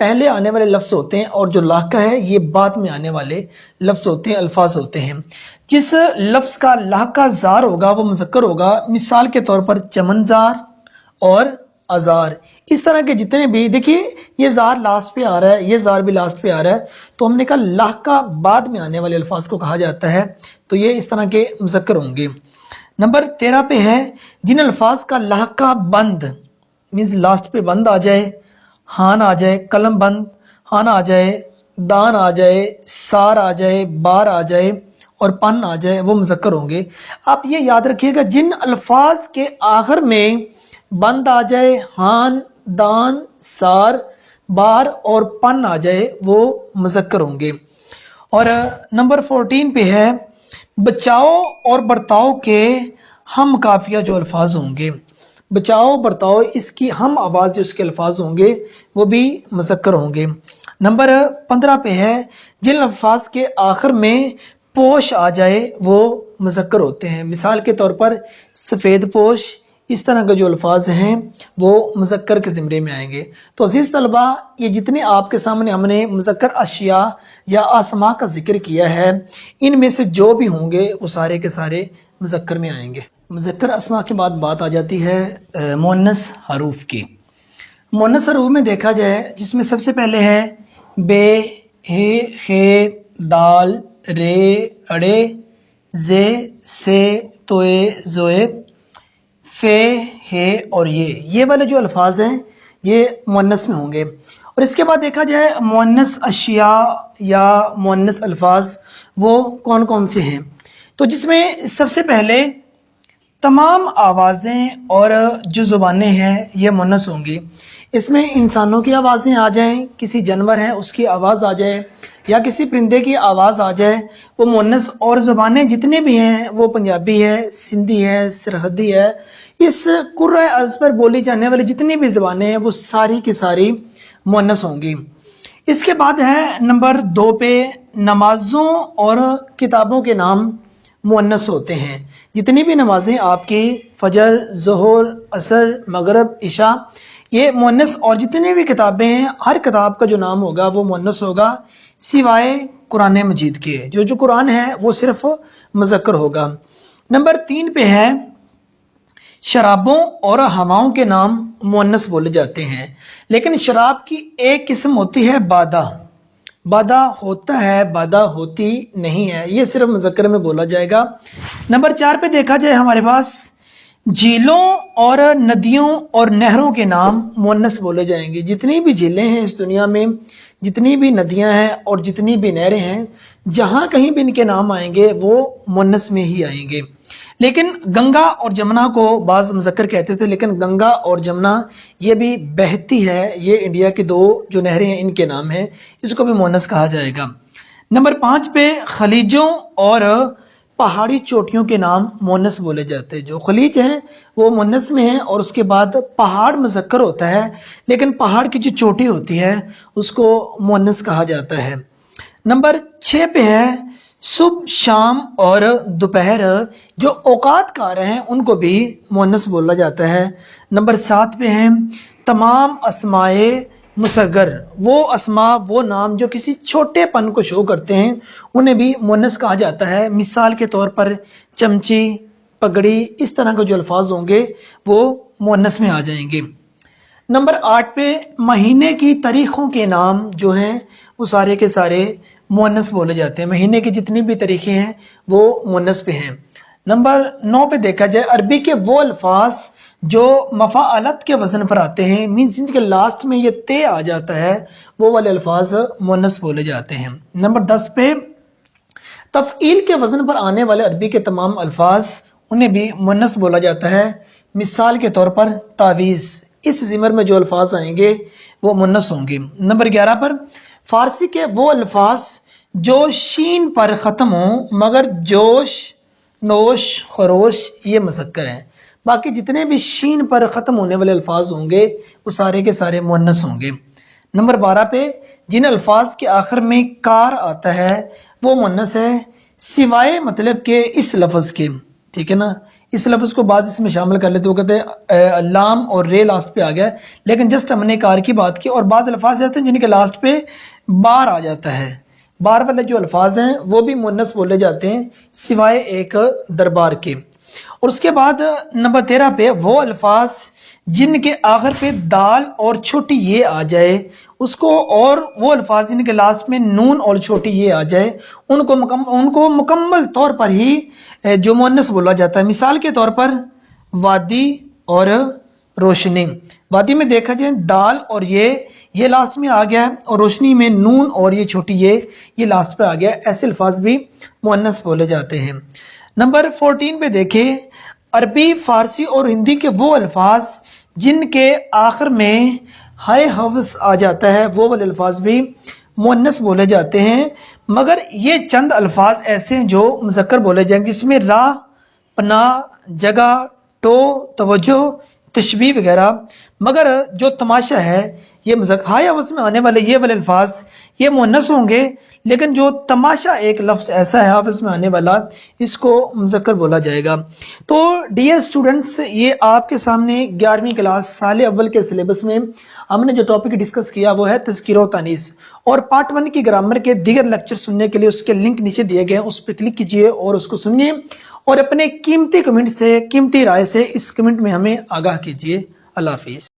پہلے آنے والے لفظ ہوتے ہیں اور جو لاحقہ ہے یہ بعد میں آنے والے لفظ ہوتے ہیں، الفاظ ہوتے ہیں۔ جس لفظ کا لاحقہ زار ہوگا وہ مذکر ہوگا، مثال کے طور پر چمنزار اور ازار۔ اس طرح کے جتنے بھی، دیکھیے یہ زار لاسٹ پہ آ رہا ہے، یہ زار بھی لاسٹ پہ آ رہا ہے، تو ہم نے کہا لاحقہ بعد میں آنے والے الفاظ کو کہا جاتا ہے، تو یہ اس طرح کے مذکر ہوں گے۔ نمبر 13 پہ ہے جن الفاظ کا لاحقہ بند، مینز لاسٹ پہ بند آ جائے، ہان آ جائے، قلم بند ہان آ جائے، دان آ جائے، سار آ جائے، بار آ جائے اور پن آ جائے، وہ مذکر ہوں گے۔ آپ یہ یاد رکھیے گا جن الفاظ کے آخر میں بند آ جائے، ہان، دان، سار، بار اور پن آ جائے، وہ مذکر ہوں گے۔ اور نمبر 14 پہ ہے بچاؤ اور برتاؤ کے ہم قافیہ جو الفاظ ہوں گے، بچاؤ برتاؤ اس کی ہم آواز جو اس کے الفاظ ہوں گے وہ بھی مذکر ہوں گے۔ نمبر 15 پہ ہے جن الفاظ کے آخر میں پوش آ جائے وہ مذکر ہوتے ہیں، مثال کے طور پر سفید پوش، اس طرح کے جو الفاظ ہیں وہ مذکر کے زمرے میں آئیں گے۔ تو عزیز طلبہ، یہ جتنے آپ کے سامنے ہم نے مذکر اشیاء یا اسماء کا ذکر کیا ہے، ان میں سے جو بھی ہوں گے وہ سارے کے سارے مذکر میں آئیں گے۔ مذکر اسماء کے بعد بات آ جاتی ہے مؤنث حروف کی۔ مؤنث حروف میں دیکھا جائے جس میں سب سے پہلے ہے بے، ہے، خے، دال، رے، اڑے، زے، سے، توئے، زوئے، فے، ہے اور یہ والے جو الفاظ ہیں یہ مؤنث میں ہوں گے۔ اور اس کے بعد دیکھا جائے مؤنث اشیاء یا مؤنث الفاظ وہ کون کون سے ہیں، تو جس میں سب سے پہلے تمام آوازیں اور جو زبانیں ہیں یہ مؤنث ہوں گی۔ اس میں انسانوں کی آوازیں آ جائیں، کسی جانور ہیں اس کی آواز آ جائے یا کسی پرندے کی آواز آ جائے، وہ مؤنث، اور زبانیں جتنے بھی ہیں وہ پنجابی ہے، سندھی ہے، سرحدی ہے، اس قرۂ ارض پر بولی جانے والی جتنی بھی زبانیں ہیں وہ ساری کی ساری مؤنث ہوں گی۔ اس کے بعد ہے نمبر 2 پہ نمازوں اور کتابوں کے نام مؤنث ہوتے ہیں۔ جتنی بھی نمازیں آپ کی فجر، ظہر، عصر، مغرب، عشاء، یہ مؤنث، اور جتنی بھی کتابیں ہیں ہر کتاب کا جو نام ہوگا وہ مؤنث ہوگا، سوائے قرآن مجید کے، جو قرآن ہے وہ صرف مذکر ہوگا۔ نمبر 3 پہ ہے شرابوں اور ہواؤں کے نام مؤنث بولے جاتے ہیں، لیکن شراب کی ایک قسم ہوتی ہے بادہ، بادہ ہوتا ہے، بادہ ہوتی نہیں ہے، یہ صرف مذکر میں بولا جائے گا۔ نمبر 4 پہ دیکھا جائے ہمارے پاس جھیلوں اور ندیوں اور نہروں کے نام مؤنث بولے جائیں گے۔ جتنی بھی جھیلیں ہیں اس دنیا میں، جتنی بھی ندیاں ہیں اور جتنی بھی نہریں ہیں، جہاں کہیں بھی ان کے نام آئیں گے وہ مؤنث میں ہی آئیں گے۔ لیکن گنگا اور جمنا کو بعض مذکر کہتے تھے، لیکن گنگا اور جمنا یہ بھی بہتی ہے، یہ انڈیا کی 2 جو نہریں ہیں ان کے نام ہیں، اس کو بھی مؤنث کہا جائے گا۔ نمبر 5 پہ خلیجوں اور پہاڑی چوٹیوں کے نام مؤنث بولے جاتے ہیں۔ جو خلیج ہیں وہ مؤنث میں ہیں، اور اس کے بعد پہاڑ مذکر ہوتا ہے، لیکن پہاڑ کی جو چوٹی ہوتی ہے اس کو مؤنث کہا جاتا ہے۔ نمبر 6 پہ ہے صبح، شام اور دوپہر، جو اوقات کار ہیں ان کو بھی مؤنث بولا جاتا ہے۔ نمبر 7 پہ ہیں تمام اسمائے مصغر، وہ اسماء، وہ نام جو کسی چھوٹے پن کو شو کرتے ہیں انہیں بھی مؤنث کہا جاتا ہے، مثال کے طور پر چمچی، پگڑی، اس طرح کے جو الفاظ ہوں گے وہ مؤنث میں آ جائیں گے۔ نمبر 8 پہ مہینے کی تاریخوں کے نام جو ہیں وہ سارے کے سارے مؤنث بولے جاتے ہیں، مہینے کی جتنی بھی تاریخیں ہیں وہ مؤنث پہ ہیں۔ نمبر 9 پہ دیکھا جائے عربی کے وہ الفاظ جو مفاعلت کے وزن پر آتے ہیں، مینس جن کے لاسٹ میں یہ تے آ جاتا ہے، وہ والے الفاظ مؤنث بولے جاتے ہیں۔ نمبر 10 پہ تفعیل کے وزن پر آنے والے عربی کے تمام الفاظ انہیں بھی مؤنث بولا جاتا ہے، مثال کے طور پر تعویذ، اس ضمیر میں جو الفاظ آئیں گے وہ مؤنث ہوں گے۔ نمبر 11 پر فارسی کے وہ الفاظ جو شین پر ختم ہوں مگر جوش، نوش، خروش یہ مذکر ہیں، باقی جتنے بھی شین پر ختم ہونے والے الفاظ ہوں گے وہ سارے کے سارے مؤنث ہوں گے۔ نمبر 12 پہ جن الفاظ کے آخر میں کار آتا ہے وہ مؤنث ہے، سوائے مطلب کہ اس لفظ کے، ٹھیک ہے نا، اس لفظ کو بعض اس میں شامل کر لیتے، وہ کہتے ہیں لام اور رے لاسٹ پہ آ گیا ہے، لیکن جسٹ ہم نے کار کی بات کی. اور بعض الفاظ آتے ہیں جن کے لاسٹ پہ بار آ جاتا ہے. بار والے جو الفاظ ہیں وہ بھی مؤنث بولے جاتے ہیں سوائے ایک دربار کے. اور اس کے بعد نمبر 13 پہ وہ الفاظ جن کے آخر پہ دال اور چھوٹی یہ آ جائے اس کو، اور وہ الفاظ جن کے لاسٹ میں نون اور چھوٹی یہ آ جائے ان کو مکمل طور پر ہی جو مؤنث بولا جاتا ہے. مثال کے طور پر وادی اور روشنی. وادی میں دیکھا جائے دال اور یہ لاسٹ میں آ گیا ہے، اور روشنی میں نون اور یہ چھوٹی یہ لاسٹ پہ آ گیا ہے. ایسے الفاظ بھی مؤنث بولے جاتے ہیں. نمبر 14 پہ دیکھیں عربی، فارسی اور ہندی کے وہ الفاظ جن کے آخر میں ہائے حفظ آ جاتا ہے وہ والے الفاظ بھی مؤنث بولے جاتے ہیں. مگر یہ چند الفاظ ایسے ہیں جو مذکر بولے جائیں گے، جس میں راہ، پناہ، جگہ، ٹو، توجہ، تشبیہ وغیرہ. مگر جو تماشا ہے یہ ہائے حفظ میں آنے والے یہ والے الفاظ یہ مؤنث ہوں گے، لیکن جو تماشا ایک لفظ ایسا ہے حافظ میں آنے والا اس کو مذکر بولا جائے گا. تو ڈیئر اسٹوڈنٹس، یہ آپ کے سامنے 11ویں کلاس سال اول کے سلیبس میں ہم نے جو ٹاپک ڈسکس کیا وہ ہے تذکیر و تانیث. اور پارٹ 1 کی گرامر کے دیگر لیکچر سننے کے لیے اس کے لنک نیچے دیے گئے ہیں، اس پہ کلک کیجئے اور اس کو سنیے، اور اپنے قیمتی کمنٹ سے، قیمتی رائے سے اس کمنٹ میں ہمیں آگاہ کیجئے. اللہ حافظ.